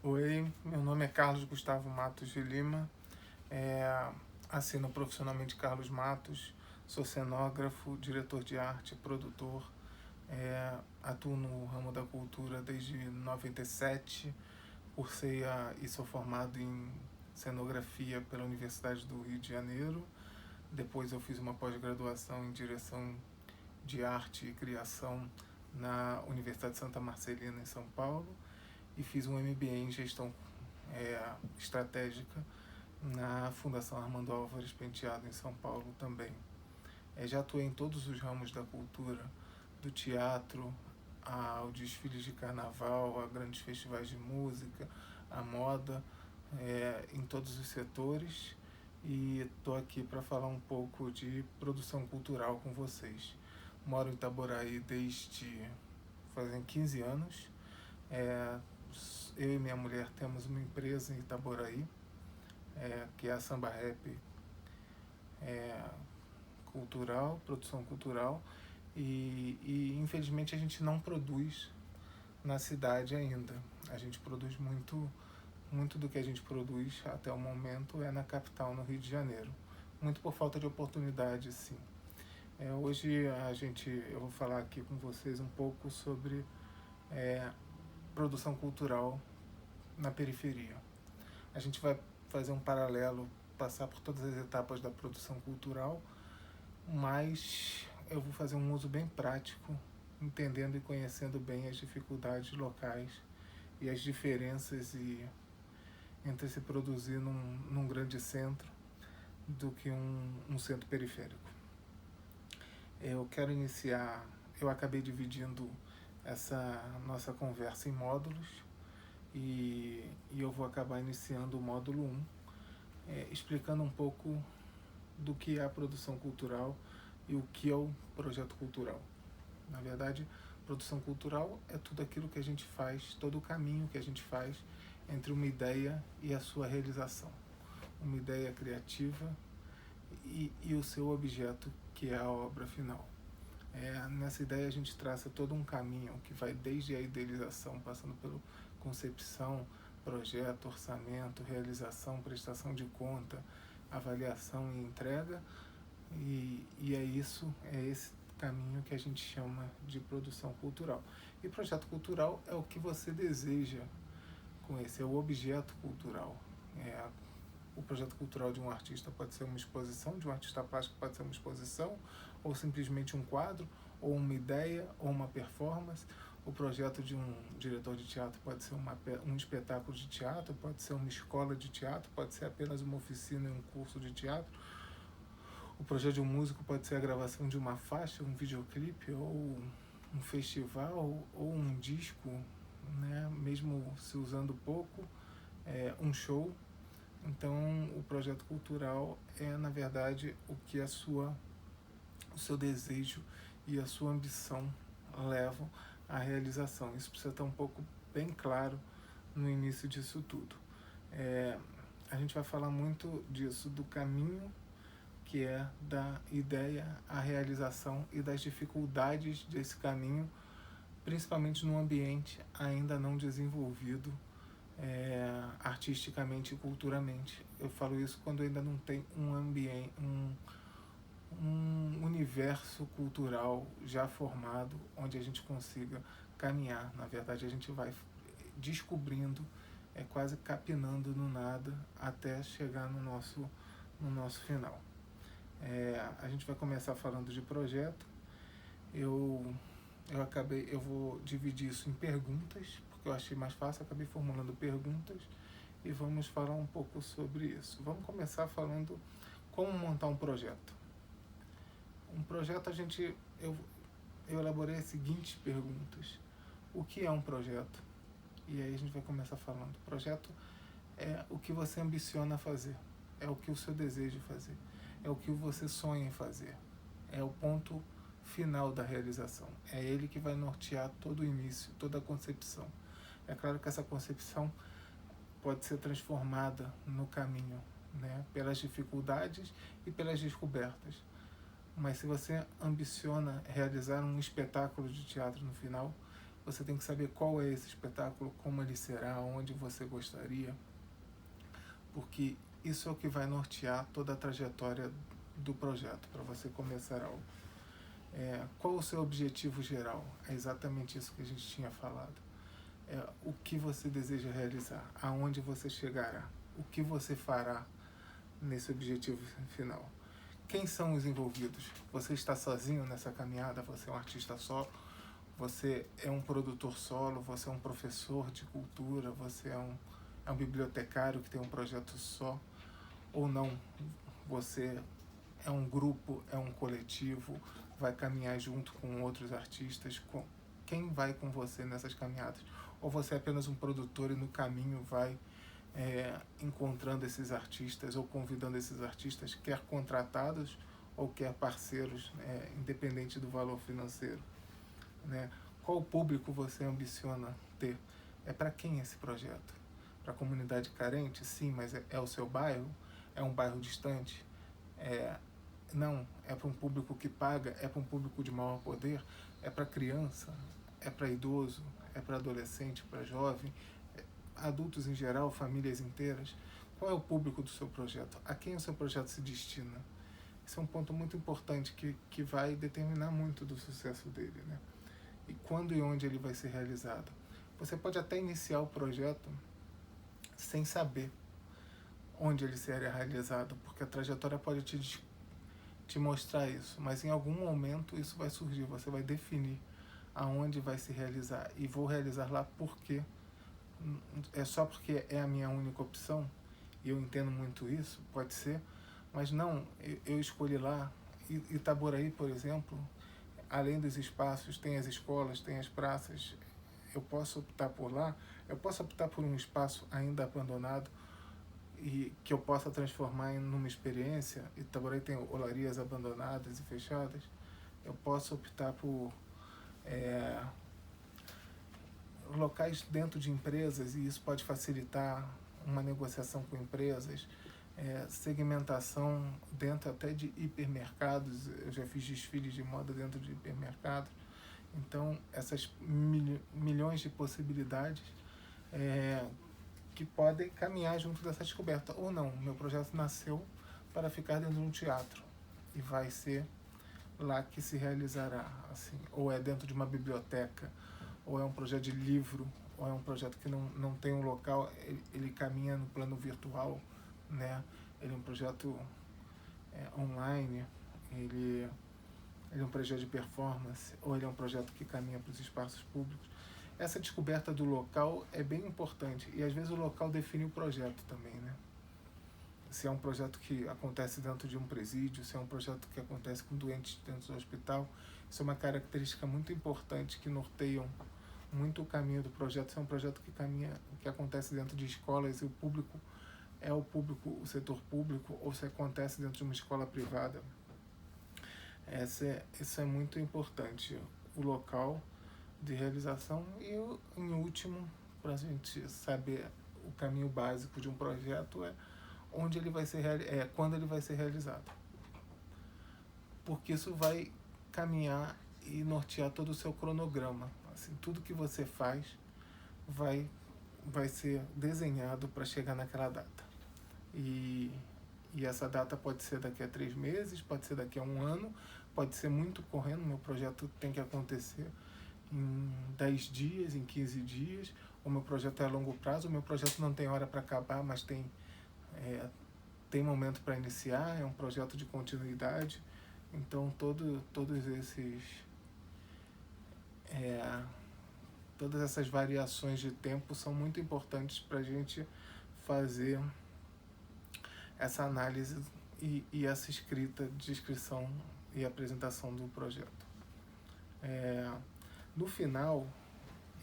Oi, meu nome é Carlos Gustavo Matos de Lima, assino profissionalmente Carlos Matos, sou cenógrafo, diretor de arte, produtor, atuo no ramo da cultura desde 97, e sou formado em cenografia pela Universidade do Rio de Janeiro. Depois eu fiz uma pós-graduação em direção de arte e criação na Universidade de Santa Marcelina, em São Paulo, e fiz um MBA em gestão estratégica na Fundação Armando Álvares Penteado, em São Paulo também. Já atuei em todos os ramos da cultura, do teatro ao desfiles de carnaval, a grandes festivais de música, a moda, em todos os setores, e estou aqui para falar um pouco de produção cultural com vocês. Moro em Itaboraí desde fazem 15 anos. Eu e minha mulher temos uma empresa em Itaboraí, que é a Samba Rap Cultural, produção cultural, e infelizmente a gente não produz na cidade ainda. A gente produz muito do que a gente produz até o momento é na capital, no Rio de Janeiro. Muito por falta de oportunidade, sim. Hoje eu vou falar aqui com vocês um pouco sobre produção cultural na periferia. A gente vai fazer um paralelo, passar por todas as etapas da produção cultural, mas eu vou fazer um uso bem prático, entendendo e conhecendo bem as dificuldades locais e as diferenças entre se produzir num grande centro do que um centro periférico. Eu acabei dividindo essa nossa conversa em módulos, e eu vou acabar iniciando o módulo 1, explicando um pouco do que é a produção cultural e o que é o projeto cultural. Na verdade, produção cultural é tudo aquilo que a gente faz, todo o caminho que a gente faz entre uma ideia e a sua realização. Uma ideia criativa e o seu objeto, que é a obra final. Nessa ideia a gente traça todo um caminho que vai desde a idealização, passando pela concepção, projeto, orçamento, realização, prestação de conta, avaliação e entrega, e é esse caminho que a gente chama de produção cultural. E projeto cultural é o que você deseja com esse, é o objeto cultural. O projeto cultural de um artista pode ser uma exposição, de um artista plástico pode ser uma exposição, ou simplesmente um quadro, ou uma ideia, ou uma performance. O projeto de um diretor de teatro pode ser um espetáculo de teatro, pode ser uma escola de teatro, pode ser apenas uma oficina e um curso de teatro. O projeto de um músico pode ser a gravação de uma faixa, um videoclipe, ou um festival, ou um disco, né? Mesmo se usando pouco, um show. Então, o projeto cultural é, na verdade, o que o seu desejo e a sua ambição levam à realização. Isso precisa estar um pouco bem claro no início disso tudo. A gente vai falar muito disso, do caminho que é da ideia à realização e das dificuldades desse caminho, principalmente num ambiente ainda não desenvolvido artisticamente e culturalmente. Eu falo isso quando ainda não tem um ambiente, um universo cultural já formado, onde a gente consiga caminhar. Na verdade, a gente vai descobrindo, quase capinando no nada, até chegar no nosso final. A gente vai começar falando de projeto. Eu vou dividir isso em perguntas, porque eu achei mais fácil, acabei formulando perguntas, e vamos falar um pouco sobre isso. Vamos começar falando como montar um projeto. Um projeto, eu elaborei as seguintes perguntas. O que é um projeto? E aí a gente vai começar falando. Projeto é o que você ambiciona fazer, é o que o seu deseja fazer, é o que você sonha em fazer, é o ponto final da realização. É ele que vai nortear todo o início, toda a concepção. É claro que essa concepção pode ser transformada no caminho, né, pelas dificuldades e pelas descobertas. Mas se você ambiciona realizar um espetáculo de teatro no final, você tem que saber qual é esse espetáculo, como ele será, onde você gostaria, porque isso é o que vai nortear toda a trajetória do projeto, para você começar algo. Qual o seu objetivo geral? É exatamente isso que a gente tinha falado. O que você deseja realizar, aonde você chegará, o que você fará nesse objetivo final. Quem são os envolvidos? Você está sozinho nessa caminhada? Você é um artista solo? Você é um produtor solo? Você é um professor de cultura? Você é um bibliotecário que tem um projeto só? Ou não? Você é um grupo, é um coletivo, vai caminhar junto com outros artistas? Quem vai com você nessas caminhadas? Ou você é apenas um produtor e no caminho vai encontrando esses artistas ou convidando esses artistas, quer contratados ou quer parceiros, independente do valor financeiro, né? Qual público você ambiciona ter? É para quem esse projeto? Para a comunidade carente? Sim, mas é o seu bairro? É um bairro distante? Não, é para um público que paga? É para um público de maior poder? É para criança? É para idoso? É para adolescente? Para jovem? Adultos em geral? Famílias inteiras? Qual é o público do seu projeto? A quem o seu projeto se destina? Esse é um ponto muito importante que vai determinar muito do sucesso dele, né? E quando e onde ele vai ser realizado. Você pode até iniciar o projeto sem saber onde ele será realizado, porque a trajetória pode te mostrar isso, mas em algum momento isso vai surgir, você vai definir aonde vai se realizar, e vou realizar lá porque é só porque é a minha única opção, e eu entendo muito isso, pode ser, mas não, eu escolhi lá. Itaboraí, por exemplo, além dos espaços, tem as escolas, tem as praças, eu posso optar por lá, eu posso optar por um espaço ainda abandonado e que eu possa transformar em uma experiência. Itaboraí tem olarias abandonadas e fechadas, eu posso optar por locais dentro de empresas, e isso pode facilitar uma negociação com empresas, segmentação dentro até de hipermercados. Eu já fiz desfiles de moda dentro de hipermercados. Então, essas milhões de possibilidades que podem caminhar junto dessa descoberta. Ou não, meu projeto nasceu para ficar dentro de um teatro e vai ser lá que se realizará, assim. Ou é dentro de uma biblioteca, ou é um projeto de livro, ou é um projeto que não tem um local, ele caminha no plano virtual, né? Ele é um projeto online, ele é um projeto de performance, ou ele é um projeto que caminha para os espaços públicos. Essa descoberta do local é bem importante, e às vezes o local define o projeto também, né? Se é um projeto que acontece dentro de um presídio, se é um projeto que acontece com doentes dentro do hospital, isso é uma característica muito importante que norteiam muito o caminho do projeto. Se é um projeto que acontece dentro de escolas e o público é o setor público, ou se acontece dentro de uma escola privada. Isso é muito importante, o local de realização. E, em último, para a gente saber o caminho básico de um projeto, onde ele vai ser quando ele vai ser realizado, porque isso vai caminhar e nortear todo o seu cronograma. Assim, tudo que você faz vai ser desenhado para chegar naquela data. E essa data pode ser daqui a 3 meses, pode ser daqui a 1 ano, pode ser muito correndo. Meu projeto tem que acontecer em 10 dias, em 15 dias. O meu projeto é a longo prazo, o meu projeto não tem hora para acabar, mas tem momento para iniciar, é um projeto de continuidade. Então todas essas variações de tempo são muito importantes para a gente fazer essa análise e essa escrita, descrição e apresentação do projeto. No final,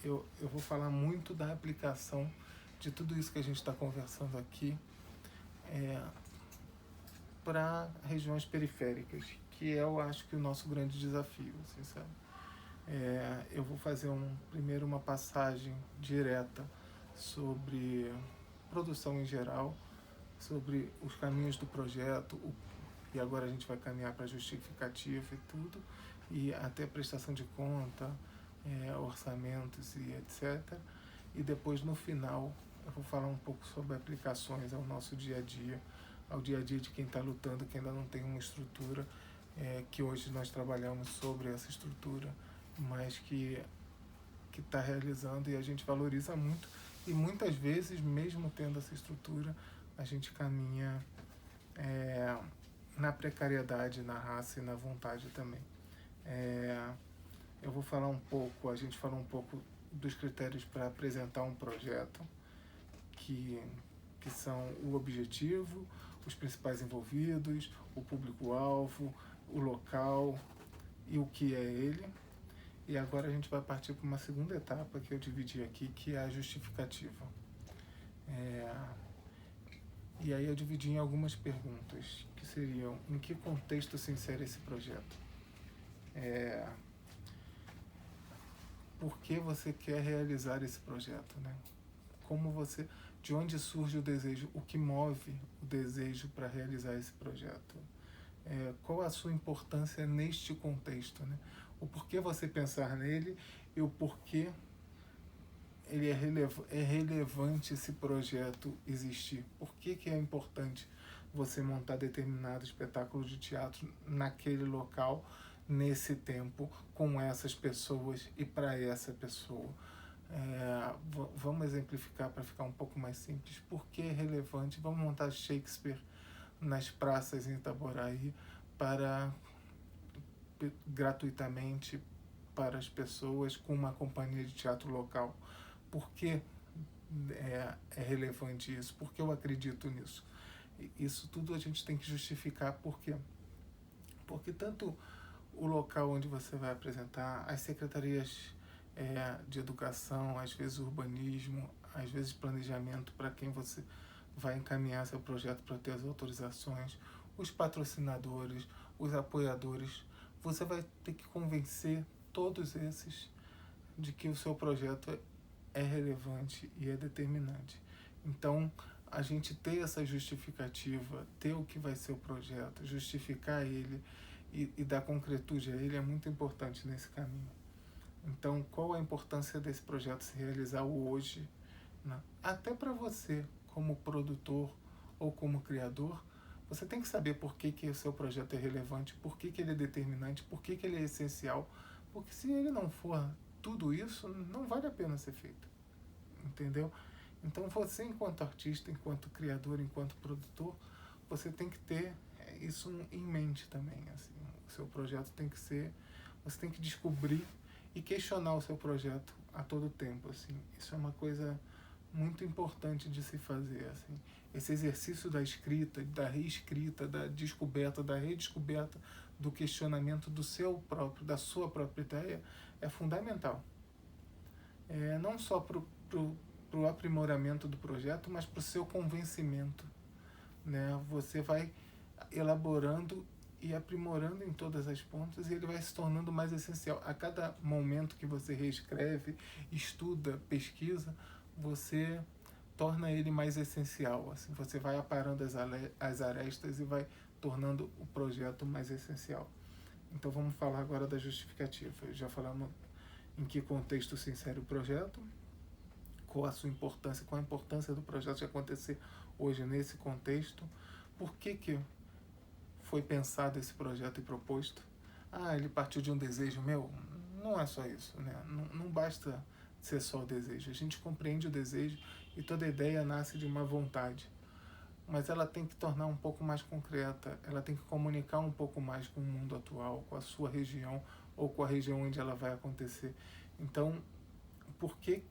eu vou falar muito da aplicação de tudo isso que a gente está conversando aqui para regiões periféricas, que eu acho que o nosso grande desafio, assim, sabe? Eu vou fazer primeiro uma passagem direta sobre produção em geral, sobre os caminhos do projeto, e agora a gente vai caminhar para a justificativa e tudo, e até prestação de conta, orçamentos e etc. E depois, no final, eu vou falar um pouco sobre aplicações ao nosso dia a dia, ao dia a dia de quem está lutando, que ainda não tem uma estrutura, que hoje nós trabalhamos sobre essa estrutura, mas que está realizando, e a gente valoriza muito. E muitas vezes, mesmo tendo essa estrutura, a gente caminha na precariedade, na raça e na vontade também. Eu vou falar um pouco, a gente falou um pouco dos critérios para apresentar um projeto, que são o objetivo, os principais envolvidos, o público-alvo, o local e o que é ele. E agora a gente vai partir para uma segunda etapa que eu dividi aqui, que é a justificativa. E aí eu dividi em algumas perguntas, que seriam: em que contexto se insere esse projeto? Por que você quer realizar esse projeto, né? De onde surge o desejo? O que move o desejo para realizar esse projeto? Qual a sua importância neste contexto, né? O porquê você pensar nele e o porquê ele é relevante esse projeto existir. Por que é importante você montar determinado espetáculo de teatro naquele local, nesse tempo, com essas pessoas e para essa pessoa? Vamos exemplificar para ficar um pouco mais simples. Por que é relevante? Vamos montar Shakespeare nas praças em Itaboraí gratuitamente para as pessoas, com uma companhia de teatro local. Por que é relevante isso? Por que eu acredito nisso? Isso tudo a gente tem que justificar. Por quê? Porque tanto o local onde você vai apresentar, as secretarias de educação, às vezes urbanismo, às vezes planejamento, para quem você vai encaminhar seu projeto para ter as autorizações, os patrocinadores, os apoiadores, você vai ter que convencer todos esses de que o seu projeto é relevante e é determinante. Então, a gente ter essa justificativa, ter o que vai ser o projeto, justificar ele e dar concretude a ele é muito importante nesse caminho. Então, qual a importância desse projeto se realizar hoje, né? Até para você, como produtor ou como criador, você tem que saber por que o seu projeto é relevante, por que ele é determinante, por que ele é essencial, porque se ele não for tudo isso, não vale a pena ser feito, entendeu? Então você, enquanto artista, enquanto criador, enquanto produtor, você tem que ter isso em mente também, assim. O seu projeto tem que ser, você tem que descobrir e questionar o seu projeto a todo tempo, assim. Isso é uma coisa muito importante de se fazer, assim. Esse exercício da escrita, da reescrita, da descoberta, da redescoberta, do questionamento do seu próprio, da sua própria ideia, é fundamental. Não só para o aprimoramento do projeto, mas para o seu convencimento, né? Você vai elaborando e aprimorando em todas as pontas e ele vai se tornando mais essencial. A cada momento que você reescreve, estuda, pesquisa, você torna ele mais essencial. Assim, você vai aparando as arestas e vai tornando o projeto mais essencial. Então vamos falar agora da justificativa. Já falamos em que contexto se insere o projeto, qual a sua importância, qual a importância do projeto de acontecer hoje nesse contexto, por que foi pensado esse projeto e proposto. Ele partiu de um desejo meu? Não é só isso, né? Não basta ser só o desejo. A gente compreende o desejo e toda ideia nasce de uma vontade. Mas ela tem que tornar um pouco mais concreta, ela tem que comunicar um pouco mais com o mundo atual, com a sua região ou com a região onde ela vai acontecer. Então, por que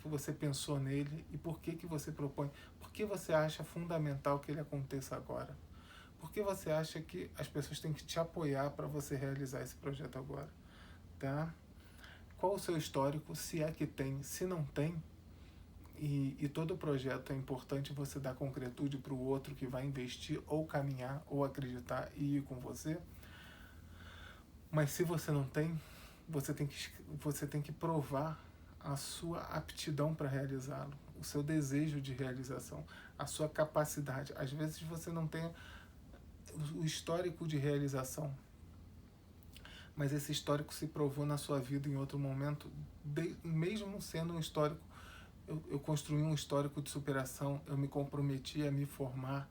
você pensou nele e por que você propõe? Por que você acha fundamental que ele aconteça agora? Por que você acha que as pessoas têm que te apoiar para você realizar esse projeto agora? Tá? Qual o seu histórico, se é que tem, se não tem? E todo projeto é importante você dar concretude para o outro que vai investir ou caminhar ou acreditar e ir com você. Mas se você não tem, você tem que provar a sua aptidão para realizá-lo, o seu desejo de realização, a sua capacidade. Às vezes você não tem o histórico de realização, mas esse histórico se provou na sua vida em outro momento, mesmo sendo um histórico. Eu construí um histórico de superação, eu me comprometi a me formar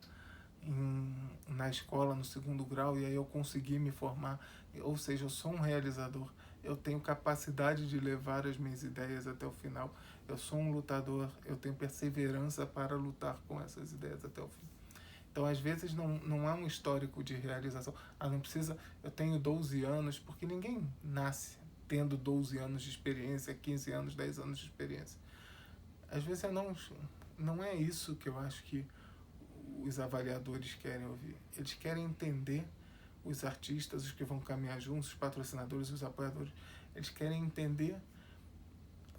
na escola, no 2º grau, e aí eu consegui me formar, ou seja, eu sou um realizador, eu tenho capacidade de levar as minhas ideias até o final, eu sou um lutador, eu tenho perseverança para lutar com essas ideias até o fim. Então, às vezes, não é um histórico de realização. Não precisa, eu tenho 12 anos, porque ninguém nasce tendo 12 anos de experiência, 15 anos, 10 anos de experiência. Às vezes, não é isso que eu acho que os avaliadores querem ouvir. Eles querem entender os artistas, os que vão caminhar juntos, os patrocinadores, os apoiadores. Eles querem entender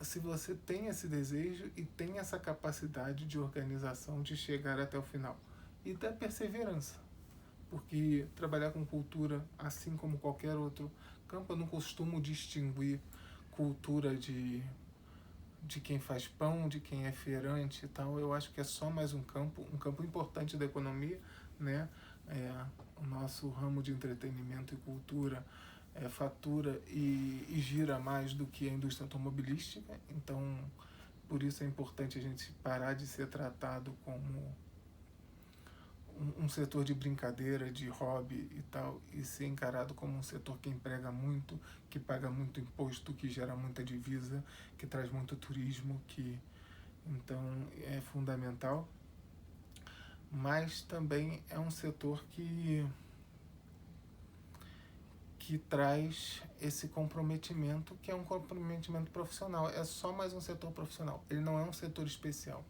se você tem esse desejo e tem essa capacidade de organização de chegar até o final. E da perseverança. Porque trabalhar com cultura, assim como qualquer outro campo, eu não costumo distinguir cultura de quem faz pão, de quem é feirante e tal. Eu acho que é só mais um campo importante da economia, né? O nosso ramo de entretenimento e cultura fatura e gira mais do que a indústria automobilística. Então, por isso é importante a gente parar de ser tratado como um setor de brincadeira, de hobby e tal, e ser encarado como um setor que emprega muito, que paga muito imposto, que gera muita divisa, que traz muito turismo, que então é fundamental. Mas também é um setor que traz esse comprometimento, que é um comprometimento profissional. É só mais um setor profissional. Ele não é um setor especial.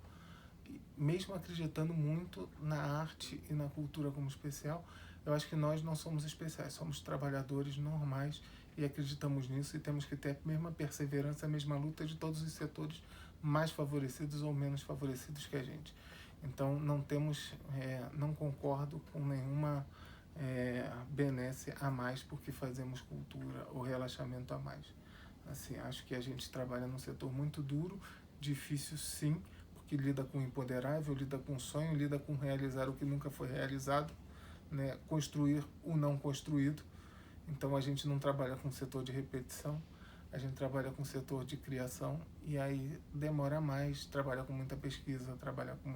Mesmo acreditando muito na arte e na cultura como especial, eu acho que nós não somos especiais, somos trabalhadores normais e acreditamos nisso, e temos que ter a mesma perseverança, a mesma luta de todos os setores mais favorecidos ou menos favorecidos que a gente. Então não concordo com nenhuma benesse a mais porque fazemos cultura ou relaxamento a mais. Assim, acho que a gente trabalha num setor muito duro, difícil sim, que lida com o imponderável, lida com o sonho, lida com realizar o que nunca foi realizado, né? Construir o não construído. Então a gente não trabalha com o setor de repetição, a gente trabalha com o setor de criação, e aí demora mais, trabalha com muita pesquisa, trabalha com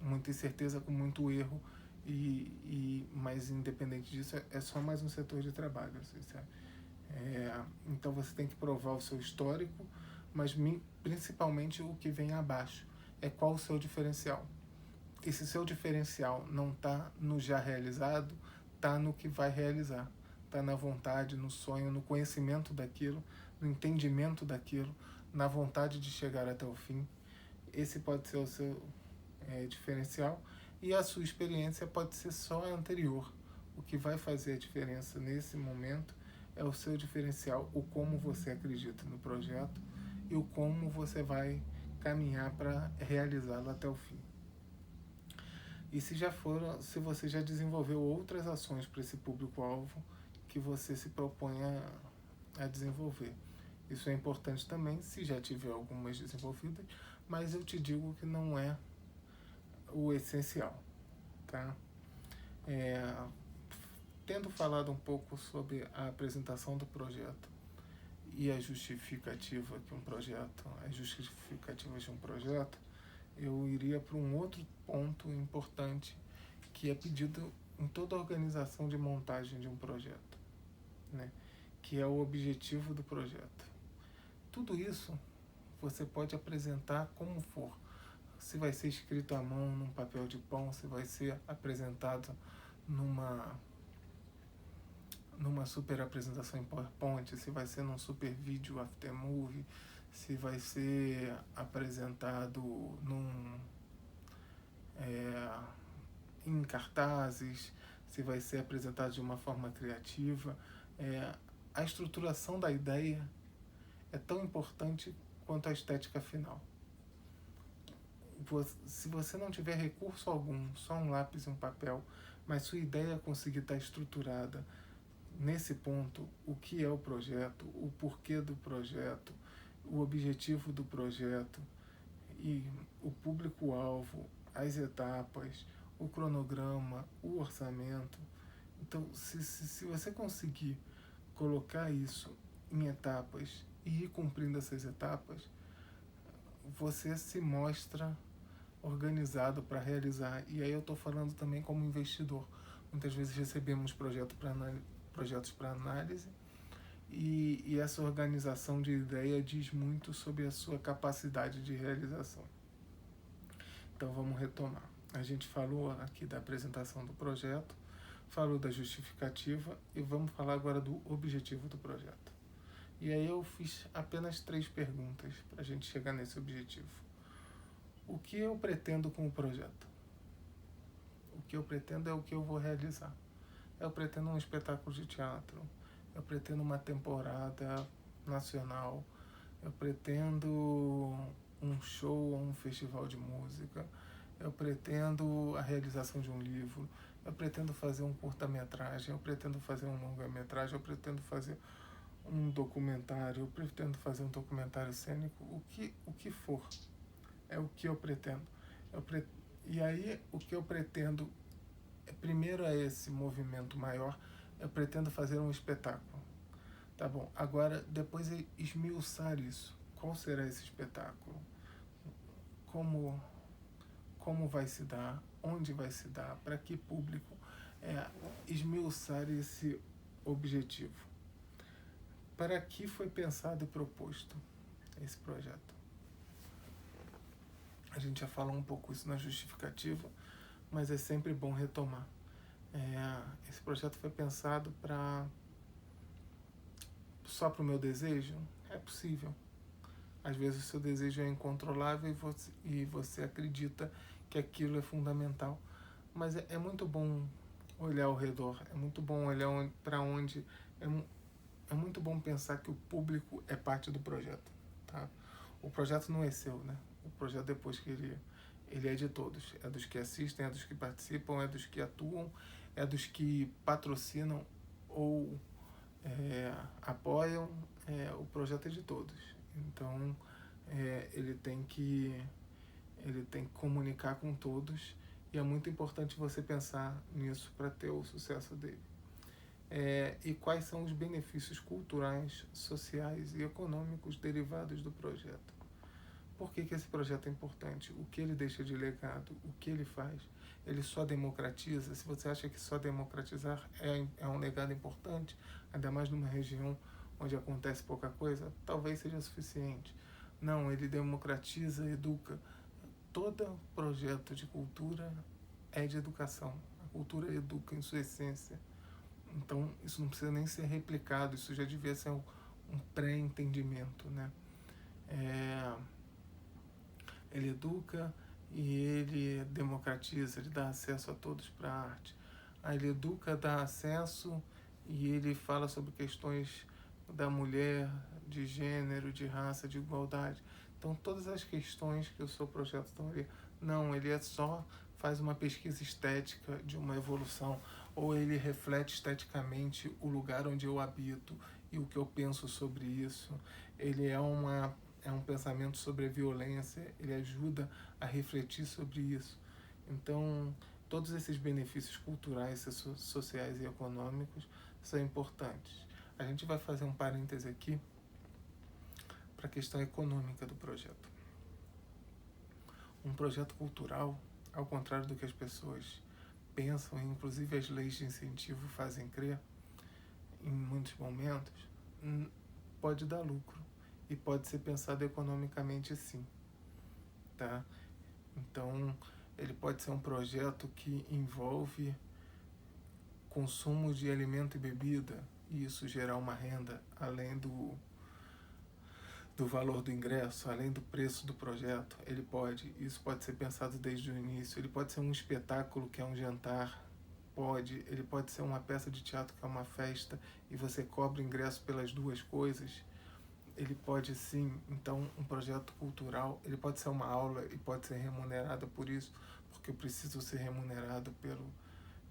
muita incerteza, com muito erro, mas independente disso é só mais um setor de trabalho. Assim, então você tem que provar o seu histórico, mas principalmente o que vem abaixo. Qual o seu diferencial. E se seu diferencial não está no já realizado, está no que vai realizar. Está na vontade, no sonho, no conhecimento daquilo, no entendimento daquilo, na vontade de chegar até o fim. Esse pode ser o seu diferencial, e a sua experiência pode ser só a anterior. O que vai fazer a diferença nesse momento é o seu diferencial, o como você acredita no projeto e o como você vai caminhar para realizá-lo até o fim. E se você já desenvolveu outras ações para esse público-alvo que você se propõe a desenvolver. Isso é importante também, se já tiver algumas desenvolvidas, mas eu te digo que não é o essencial, tá? Tendo falado um pouco sobre a apresentação do projeto e a justificativa as justificativas de um projeto, eu iria para um outro ponto importante que é pedido em toda organização de montagem de um projeto, né? Que é o objetivo do projeto. Tudo isso você pode apresentar como for. Se vai ser escrito à mão num papel de pão, se vai ser apresentado numa super apresentação em PowerPoint, se vai ser num super vídeo aftermovie, se vai ser apresentado em cartazes, se vai ser apresentado de uma forma criativa. A estruturação da ideia é tão importante quanto a estética final. Se você não tiver recurso algum, só um lápis e um papel, mas sua ideia conseguir estar estruturada nesse ponto, o que é o projeto, o porquê do projeto, o objetivo do projeto e o público-alvo, as etapas, o cronograma, o orçamento. Então, se você conseguir colocar isso em etapas e ir cumprindo essas etapas, você se mostra organizado para realizar. E aí eu estou falando também como investidor. Muitas vezes recebemos projetos para análise e essa organização de ideia diz muito sobre a sua capacidade de realização. Então vamos retomar. A gente falou aqui da apresentação do projeto, falou da justificativa e vamos falar agora do objetivo do projeto. E aí eu fiz apenas 3 perguntas para a gente chegar nesse objetivo. O que eu pretendo com o projeto? O que eu pretendo é o que eu vou realizar. Eu pretendo um espetáculo de teatro, eu pretendo uma temporada nacional, eu pretendo um show, um festival de música, eu pretendo a realização de um livro, eu pretendo fazer um curta-metragem, eu pretendo fazer um longa-metragem, eu pretendo fazer um documentário, eu pretendo fazer um documentário cênico, o que for, é o que eu pretendo. E aí, o que eu pretendo, primeiro é esse movimento maior, eu pretendo fazer um espetáculo. Tá bom, agora, depois é esmiuçar isso. Qual será esse espetáculo? Como vai se dar? Onde vai se dar? Para que público? Esmiuçar esse objetivo. Para que foi pensado e proposto esse projeto? A gente já falou um pouco isso na justificativa, mas é sempre bom retomar. Esse projeto foi pensado só para o meu desejo? É possível. Às vezes o seu desejo é incontrolável e você acredita que aquilo é fundamental. Mas é muito bom olhar ao redor, é muito bom olhar para onde... É muito bom pensar que o público é parte do projeto. Tá? O projeto não é seu, né? O projeto, depois que ele é de todos. É dos que assistem, é dos que participam, é dos que atuam, é dos que patrocinam ou apoiam. O projeto é de todos. Então, ele tem que comunicar com todos e é muito importante você pensar nisso para ter o sucesso dele. E quais são os benefícios culturais, sociais e econômicos derivados do projeto? Por que esse projeto é importante? O que ele deixa de legado? O que ele faz? Ele só democratiza? Se você acha que só democratizar é um legado importante, ainda mais numa região onde acontece pouca coisa, talvez seja suficiente. Não, ele democratiza, educa. Todo projeto de cultura é de educação. A cultura educa em sua essência. Então, isso não precisa nem ser replicado, isso já devia ser um pré-entendimento, né? Ele educa e ele democratiza, ele dá acesso a todos para a arte. Ele educa, dá acesso e ele fala sobre questões da mulher, de gênero, de raça, de igualdade. Então, todas as questões que o seu projeto está ali, não, ele só faz uma pesquisa estética de uma evolução, ou ele reflete esteticamente o lugar onde eu habito e o que eu penso sobre isso. Ele é um pensamento sobre a violência, ele ajuda a refletir sobre isso. Então, todos esses benefícios culturais, sociais e econômicos são importantes. A gente vai fazer um parêntese aqui para a questão econômica do projeto. Um projeto cultural, ao contrário do que as pessoas pensam, e inclusive as leis de incentivo fazem crer, em muitos momentos, pode dar lucro e pode ser pensado economicamente sim, tá? Então, ele pode ser um projeto que envolve consumo de alimento e bebida e isso gerar uma renda além do valor do ingresso, além do preço do projeto. Isso pode ser pensado desde o início. Ele pode ser um espetáculo que é um jantar, ele pode ser uma peça de teatro que é uma festa e você cobra ingresso pelas duas coisas. Ele pode sim, então, um projeto cultural, ele pode ser uma aula e pode ser remunerado por isso, porque eu preciso ser remunerado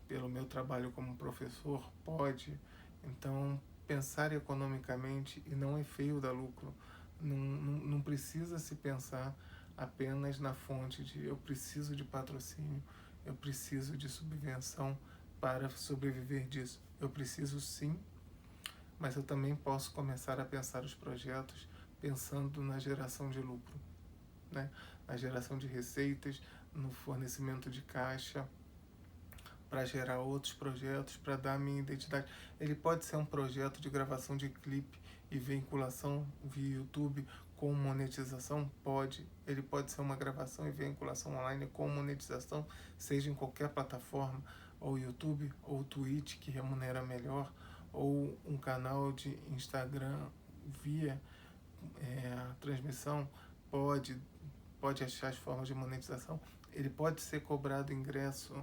pelo meu trabalho como professor, pode. Então, pensar economicamente e não é feio dar lucro. Não precisa se pensar apenas na fonte de eu preciso de patrocínio, eu preciso de subvenção para sobreviver disso. Eu preciso sim mas eu também posso começar a pensar os projetos pensando na geração de lucro, né? Na geração de receitas, no fornecimento de caixa, para gerar outros projetos, para dar a minha identidade. Ele pode ser um projeto de gravação de clipe e vinculação via YouTube com monetização? Pode. Ele pode ser uma gravação e vinculação online com monetização, seja em qualquer plataforma, ou YouTube, ou Twitch, que remunera melhor, ou um canal de Instagram via transmissão, pode achar as formas de monetização. Ele pode ser cobrado ingresso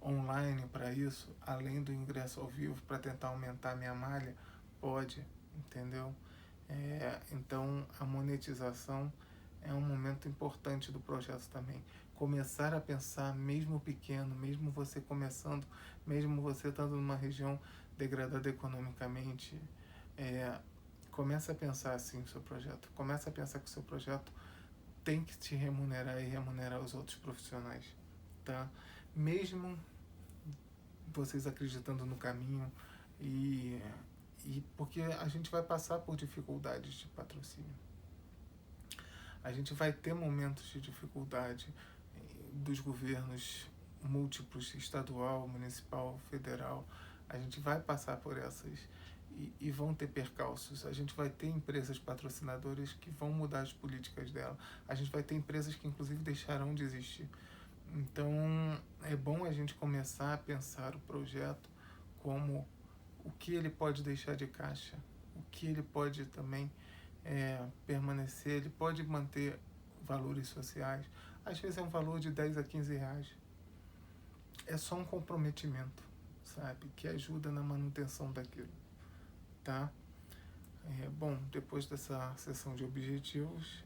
online para isso, além do ingresso ao vivo, para tentar aumentar a minha malha, pode, entendeu? Então, a monetização é um momento importante do projeto também. Começar a pensar, mesmo pequeno, mesmo você começando, mesmo você estando numa região degradada economicamente, começa a pensar assim no seu projeto. Começa a pensar que o seu projeto tem que te remunerar e remunerar os outros profissionais, tá? Mesmo vocês acreditando no caminho e porque a gente vai passar por dificuldades de patrocínio. A gente vai ter momentos de dificuldade dos governos múltiplos, estadual, municipal, federal. A gente vai passar por essas e vão ter percalços. A gente vai ter empresas patrocinadoras que vão mudar as políticas dela. A gente vai ter empresas que inclusive deixarão de existir. Então é bom a gente começar a pensar o projeto como o que ele pode deixar de caixa, o que ele pode também permanecer, ele pode manter valores sociais. Às vezes é um valor de 10 a 15 reais. É só um comprometimento, sabe? Que ajuda na manutenção daquilo, tá? Bom, depois dessa sessão de objetivos,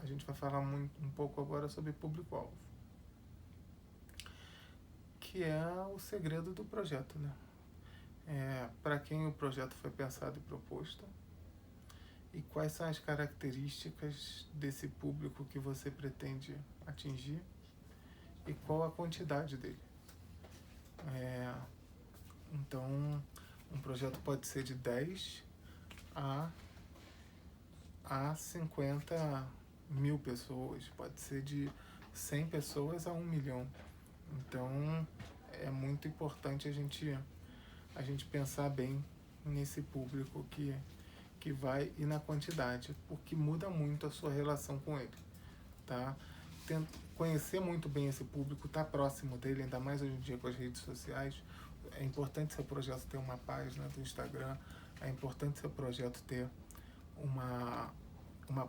a gente vai falar um pouco agora sobre público-alvo, que é o segredo do projeto, né? Para quem o projeto foi pensado e proposto, e quais são as características desse público que você pretende atingir e qual a quantidade dele. Então, um projeto pode ser de 10 a 50 mil pessoas, pode ser de 100 pessoas a 1 milhão. Então, é muito importante a gente pensar bem nesse público que vai e na quantidade, porque muda muito a sua relação com ele, tá? Conhecer muito bem esse público, estar próximo dele, ainda mais hoje em dia com as redes sociais. É importante seu projeto ter uma página do Instagram, é importante seu projeto ter uma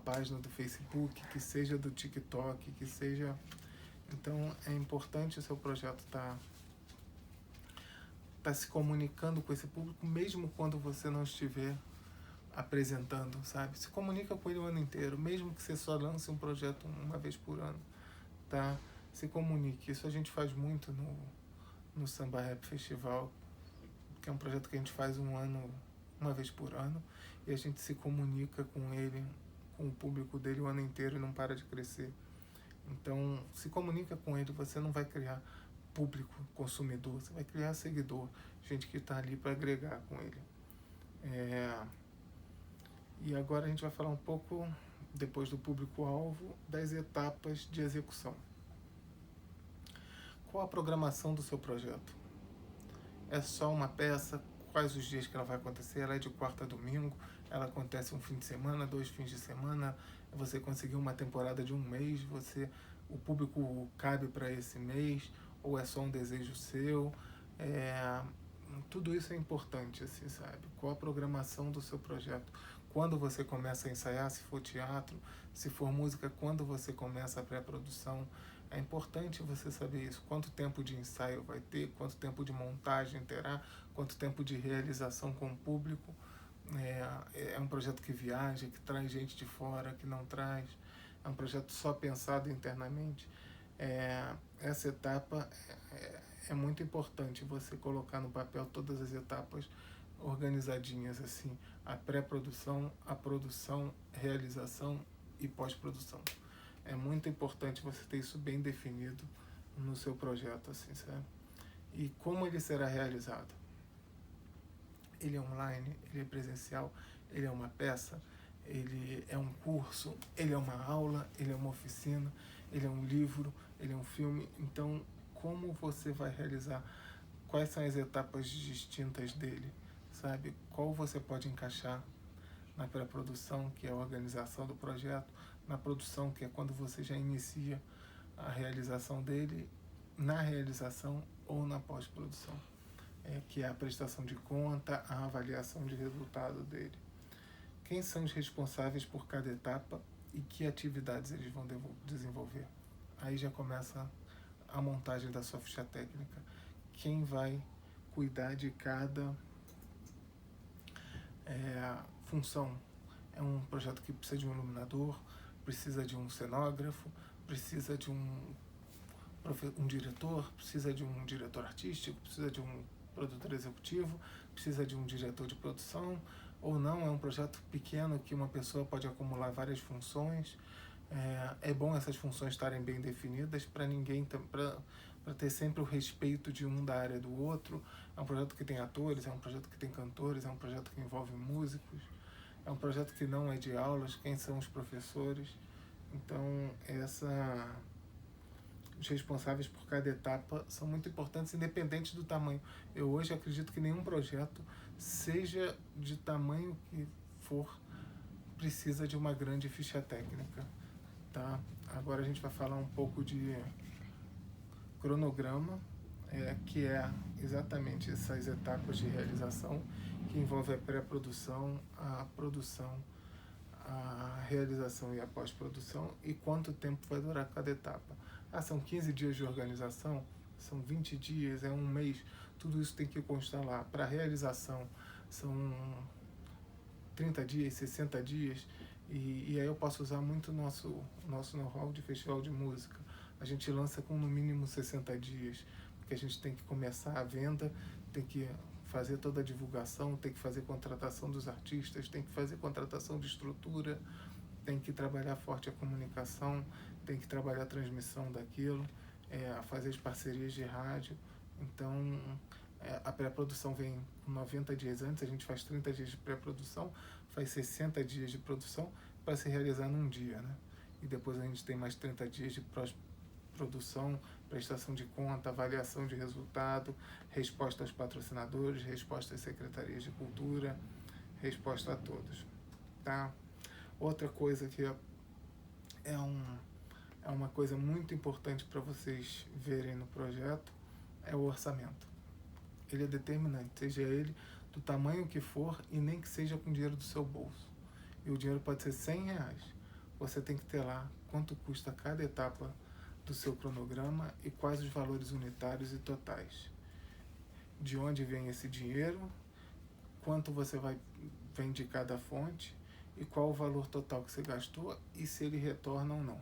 página do Facebook, que seja do TikTok, que seja... Então, é importante o seu projeto estar se comunicando com esse público, mesmo quando você não estiver apresentando, sabe? Se comunica com ele o ano inteiro, mesmo que você só lance um projeto uma vez por ano, tá? Se comunique. Isso a gente faz muito no Samba Rap Festival, que é um projeto que a gente faz uma vez por ano, e a gente se comunica com ele, com o público dele o ano inteiro e não para de crescer. Então, se comunica com ele, você não vai criar público, consumidor, você vai criar seguidor, gente que está ali para agregar com ele. E agora a gente vai falar um pouco, depois do público-alvo, das etapas de execução. Qual a programação do seu projeto? É só uma peça? Quais os dias que ela vai acontecer? Ela é de quarta a domingo? Ela acontece um fim de semana, 2 fins de semana? Você conseguiu uma temporada de um mês? O público cabe para esse mês? Ou é só um desejo seu? Tudo isso é importante, assim, sabe? Qual a programação do seu projeto? Quando você começa a ensaiar, se for teatro, se for música, quando você começa a pré-produção. É importante você saber isso. Quanto tempo de ensaio vai ter, quanto tempo de montagem terá, quanto tempo de realização com o público. É um projeto que viaja, que traz gente de fora, que não traz. É um projeto só pensado internamente. Essa etapa é muito importante você colocar no papel todas as etapas organizadinhas, assim, a pré-produção, a produção, realização e pós-produção. É muito importante você ter isso bem definido no seu projeto, assim, sabe? E como ele será realizado? ele é online, ele é presencial, ele é uma peça, ele é um curso, ele é uma aula, ele é uma oficina, ele é um livro, ele é um filme. Então, como você vai realizar? Quais são as etapas distintas dele? Sabe? Qual você pode encaixar na pré-produção, que é a organização do projeto, na produção, que é quando você já inicia a realização dele, na realização ou na pós-produção, que é a prestação de conta, a avaliação de resultado dele. Quem são os responsáveis por cada etapa e que atividades eles vão desenvolver? Aí já começa a montagem da sua ficha técnica. Quem vai cuidar de cada função? É um projeto que precisa de um iluminador, precisa de um cenógrafo, precisa de um diretor, precisa de um diretor artístico, precisa de um produtor executivo, precisa de um diretor de produção, ou não, é um projeto pequeno que uma pessoa pode acumular várias funções. É bom essas funções estarem bem definidas para ninguém, para ter sempre o respeito de um da área do outro. É um projeto que tem atores, é um projeto que tem cantores, é um projeto que envolve músicos, é um projeto que não é de aulas, quem são os professores. Então, os responsáveis por cada etapa são muito importantes, independente do tamanho. Eu hoje acredito que nenhum projeto, seja de tamanho que for, precisa de uma grande ficha técnica. Tá? Agora a gente vai falar um pouco de cronograma, que é exatamente essas etapas de realização, que envolve a pré-produção, a produção, a realização e a pós-produção, e quanto tempo vai durar cada etapa. São 15 dias de organização, são 20 dias, é um mês, tudo isso tem que constar lá. Para a realização são 30 dias, 60 dias, e aí eu posso usar muito o nosso know-how de festival de música. A gente lança com no mínimo 60 dias, porque a gente tem que começar a venda, tem que fazer toda a divulgação, tem que fazer contratação dos artistas, tem que fazer contratação de estrutura, tem que trabalhar forte a comunicação, tem que trabalhar a transmissão daquilo, fazer as parcerias de rádio. Então, a pré-produção vem 90 dias antes, a gente faz 30 dias de pré-produção, faz 60 dias de produção para se realizar num dia, né? E depois a gente tem mais 30 dias de produção, prestação de conta, avaliação de resultado, resposta aos patrocinadores, resposta às secretarias de cultura, resposta a todos, tá? Outra coisa que é uma coisa muito importante para vocês verem no projeto é o orçamento. Ele é determinante, seja ele do tamanho que for e nem que seja com dinheiro do seu bolso. E o dinheiro pode ser R$100. Você tem que ter lá quanto custa cada etapa do seu cronograma e quais os valores unitários e totais. De onde vem esse dinheiro, quanto você vem de cada fonte e qual o valor total que você gastou e se ele retorna ou não.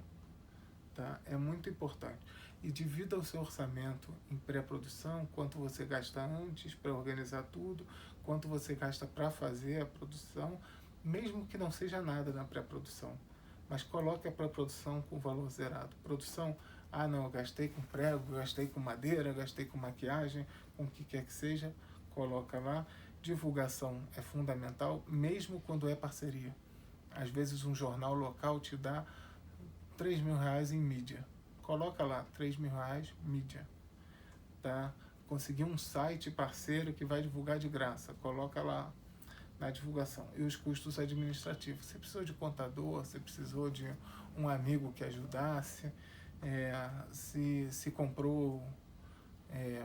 Tá? É muito importante. E divida o seu orçamento em pré-produção, quanto você gasta antes para organizar tudo, quanto você gasta para fazer a produção, mesmo que não seja nada na pré-produção. Mas coloque a pré-produção com valor zerado. Produção, não, eu gastei com prego, gastei com madeira, gastei com maquiagem, com o que quer que seja, coloca lá. Divulgação é fundamental, mesmo quando é parceria. Às vezes um jornal local te dá R$3.000 em mídia. Coloca lá, R$3.000, mídia. Tá? Conseguir um site parceiro que vai divulgar de graça. Coloca lá na divulgação. E os custos administrativos. Você precisou de contador, você precisou de um amigo que ajudasse, se comprou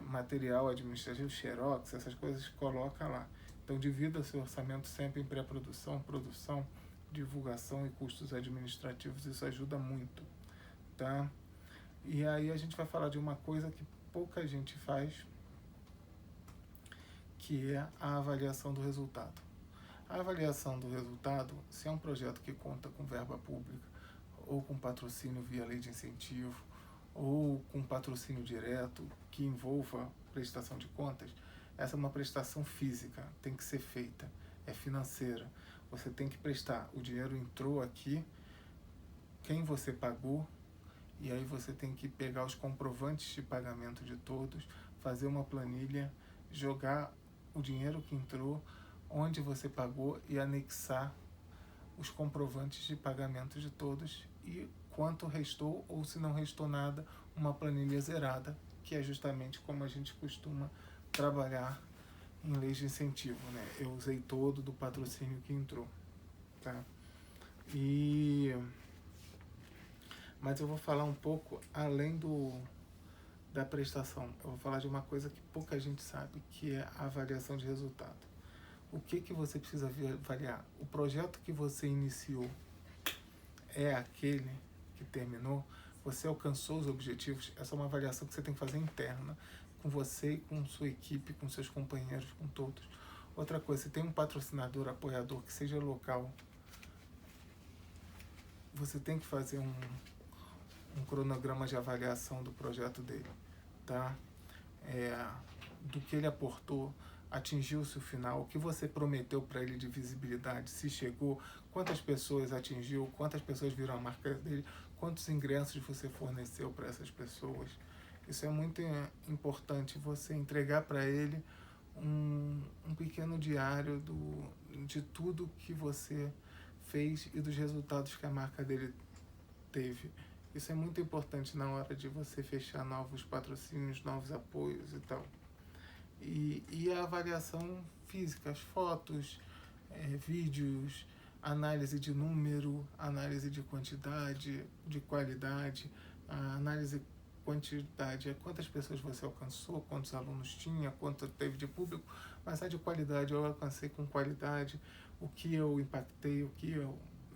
material administrativo, xerox, essas coisas, coloca lá. Então divida seu orçamento sempre em pré-produção, produção, divulgação e custos administrativos. Isso ajuda muito, tá? E aí a gente vai falar de uma coisa que pouca gente faz, que é a avaliação do resultado. A avaliação do resultado, se é um projeto que conta com verba pública, ou com patrocínio via lei de incentivo, ou com patrocínio direto, que envolva prestação de contas, essa é uma prestação física, tem que ser feita, é financeira. Você tem que prestar, o dinheiro entrou aqui, quem você pagou, e aí você tem que pegar os comprovantes de pagamento de todos, fazer uma planilha, jogar o dinheiro que entrou, onde você pagou e anexar os comprovantes de pagamento de todos e quanto restou ou se não restou nada, uma planilha zerada, que é justamente como a gente costuma trabalhar em leis de incentivo, né? Eu usei todo do patrocínio que entrou, tá? Mas eu vou falar um pouco além da prestação. Eu vou falar de uma coisa que pouca gente sabe, que é a avaliação de resultado. O que você precisa avaliar? O projeto que você iniciou é aquele que terminou? Você alcançou os objetivos? Essa é uma avaliação que você tem que fazer interna, com você e com sua equipe, com seus companheiros, com todos. Outra coisa, se tem um patrocinador, apoiador, que seja local, você tem que fazer um cronograma de avaliação do projeto dele, tá? Do que ele aportou, atingiu-se o final, o que você prometeu para ele de visibilidade, se chegou, quantas pessoas atingiu, quantas pessoas viram a marca dele, quantos ingressos você forneceu para essas pessoas. Isso é muito importante, você entregar para ele um pequeno diário de tudo que você fez e dos resultados que a marca dele teve. Isso é muito importante na hora de você fechar novos patrocínios, novos apoios e tal. E a avaliação física, as fotos, vídeos, análise de número, análise de quantidade, de qualidade, a análise quantidade é quantas pessoas você alcançou, quantos alunos tinha, quanto teve de público, mas a de qualidade eu alcancei com qualidade, o que eu impactei,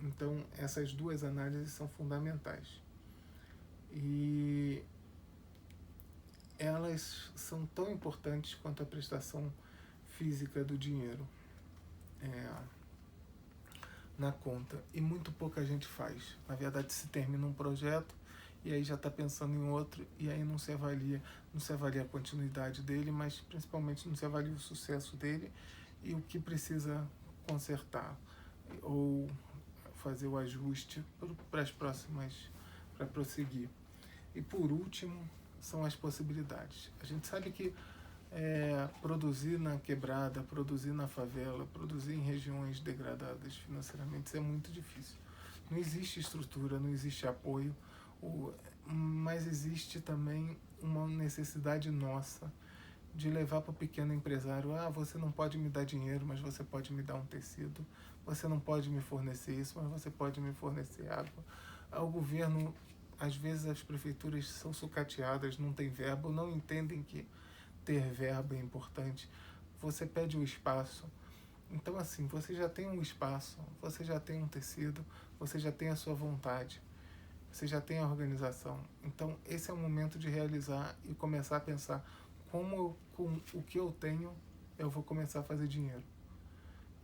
Então, essas duas análises são fundamentais. E elas são tão importantes quanto a prestação física do dinheiro na conta. E muito pouca gente faz. Na verdade, se termina um projeto e aí já está pensando em outro e aí não se avalia a continuidade dele, mas principalmente não se avalia o sucesso dele e o que precisa consertar ou fazer o ajuste para as próximas, para prosseguir. E por último, são as possibilidades. A gente sabe que produzir na quebrada, produzir na favela, produzir em regiões degradadas financeiramente, isso é muito difícil. Não existe estrutura, não existe apoio, mas existe também uma necessidade nossa de levar para o pequeno empresário: você não pode me dar dinheiro, mas você pode me dar um tecido, você não pode me fornecer isso, mas você pode me fornecer água. O governo, às vezes as prefeituras são sucateadas, não tem verbo, não entendem que ter verbo é importante. Você pede o espaço. Então, assim, você já tem um espaço, você já tem um tecido, você já tem a sua vontade, você já tem a organização. Então, esse é o momento de realizar e começar a pensar como, com o que eu tenho, eu vou começar a fazer dinheiro.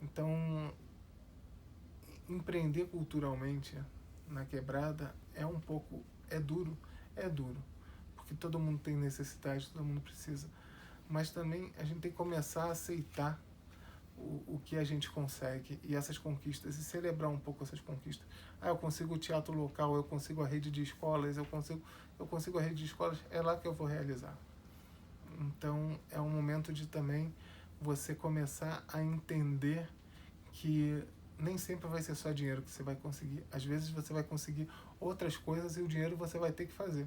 Então, empreender culturalmente na quebrada é duro, porque todo mundo tem necessidade, todo mundo precisa, mas também a gente tem que começar a aceitar o que a gente consegue e essas conquistas, e celebrar um pouco essas conquistas. Eu consigo o teatro local, eu consigo a rede de escolas, eu consigo a rede de escolas, é lá que eu vou realizar. Então é um momento de também você começar a entender que nem sempre vai ser só dinheiro que você vai conseguir. Às vezes você vai conseguir outras coisas e o dinheiro você vai ter que fazer.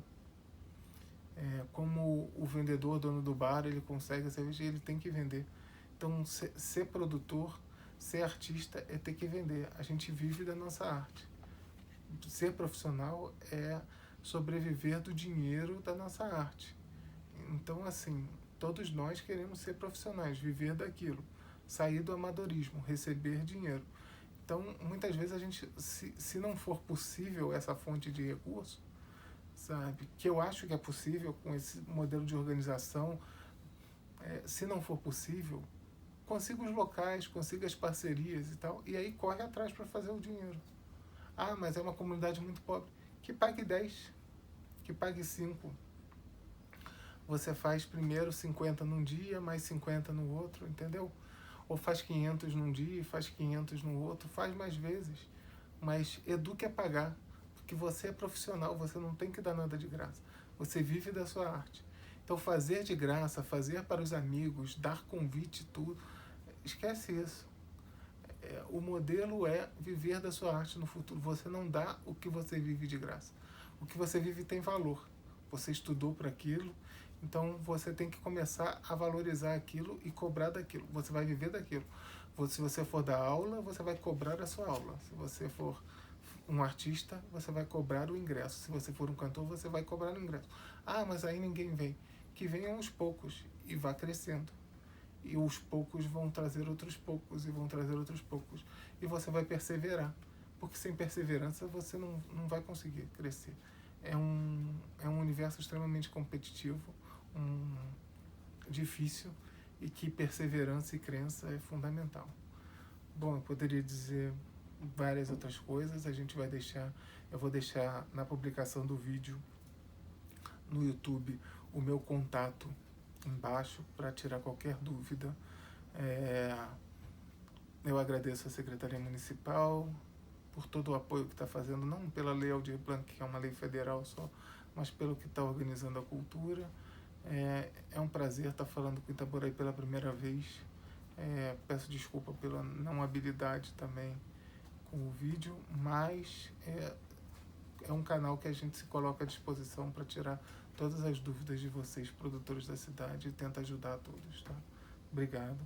Como o vendedor, dono do bar, ele consegue a cerveja, ele tem que vender. Então, ser produtor, ser artista é ter que vender. A gente vive da nossa arte. Ser profissional é sobreviver do dinheiro da nossa arte. Então, assim, todos nós queremos ser profissionais, viver daquilo, sair do amadorismo, receber dinheiro. Então, muitas vezes a gente, se não for possível essa fonte de recurso, sabe, que eu acho que é possível com esse modelo de organização, se não for possível, consiga os locais, consiga as parcerias e tal, e aí corre atrás para fazer o dinheiro. Mas é uma comunidade muito pobre. Que pague 10, que pague 5. Você faz primeiro 50 num dia, mais 50 no outro, entendeu? Ou faz 500 num dia e faz 500 no outro, faz mais vezes. Mas eduque a pagar, porque você é profissional, você não tem que dar nada de graça. Você vive da sua arte. Então fazer de graça, fazer para os amigos, dar convite, tudo, esquece isso. O modelo é viver da sua arte no futuro. Você não dá o que você vive de graça. O que você vive tem valor. Você estudou para aquilo, então você tem que começar a valorizar aquilo e cobrar daquilo. Você vai viver daquilo. Se você for dar aula, você vai cobrar a sua aula. Se você for um artista, você vai cobrar o ingresso. Se você for um cantor, você vai cobrar o ingresso. Ah, mas aí ninguém vem. Que venham uns poucos e vá crescendo. E os poucos vão trazer outros poucos e vão trazer outros poucos. E você vai perseverar. Porque sem perseverança você não vai conseguir crescer. É um universo extremamente competitivo, difícil, e que perseverança e crença é fundamental. Bom, eu poderia dizer várias outras coisas. Eu vou deixar na publicação do vídeo no YouTube o meu contato embaixo para tirar qualquer dúvida. Eu agradeço à Secretaria Municipal por todo o apoio que está fazendo, não pela Lei Aldir Blanc, que é uma lei federal só, mas pelo que está organizando a cultura. É um prazer estar falando com Itaboraí pela primeira vez. Peço desculpa pela não habilidade também com o vídeo, mas é um canal que a gente se coloca à disposição para tirar todas as dúvidas de vocês, produtores da cidade, e tenta ajudar a todos, tá? Obrigado.